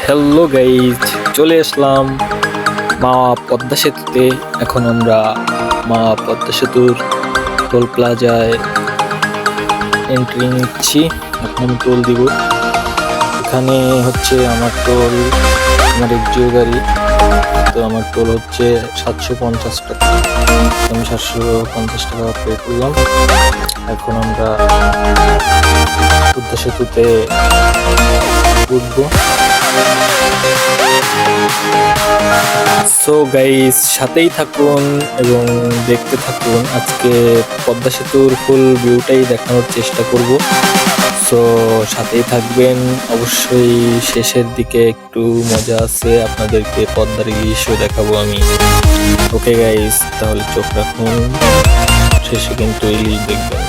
Hello guys, চলে আসলাম মা পদ্মা সেতুতে। এখন আমরা মা পদ্মা সেতুর টোল প্লাজায় এন্ট্রি নিচ্ছি। এখন আমি টোল দিব। এখানে হচ্ছে আমার টোল, আমার এক্সিও গাড়ি, তো আমার টোল হচ্ছে 750 টাকা। আমি 750 টাকা পে করলাম। এখন আমরা পদ্মা সেতুতে উঠবো। সো গাইস, সাথেই থাকুন এবং দেখতে থাকুন। আজকে পদ্মা সেতুর ফুল ভিউটাই দেখানোর চেষ্টা করব। সো সাথেই থাকবেন। অবশ্যই শেষের দিকে একটু মজা আছে, আপনাদেরকে পদ্মার ইলিশও দেখাবো আমি। ওকে গাইস, তাহলে চোখ রাখুন, শেষে কিন্তু ইলিশ দেখবেন।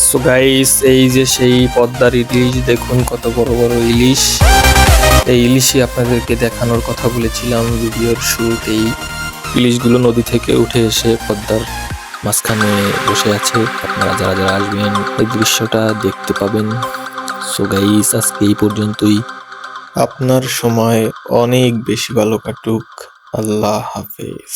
সো গাইস, এই যে সেই পদ্মার ইলিশ দেখুন, কত বড় বড় ইলিশ। এই ইলিশই আপনাদেরকে দেখানোর কথা বলেছিলাম ভিডিওর শুরুতেই। ইলিশগুলো নদী থেকে উঠে এসে পদ্মার মাঝখানে বসে আছে। আপনারা যারা যারা আসবেন এই দৃশ্যটা দেখতে পাবেন। সো গাইস, আজকে এই পর্যন্তই। আপনার সময় অনেক বেশি ভালো কাটুক। আল্লাহ হাফেজ।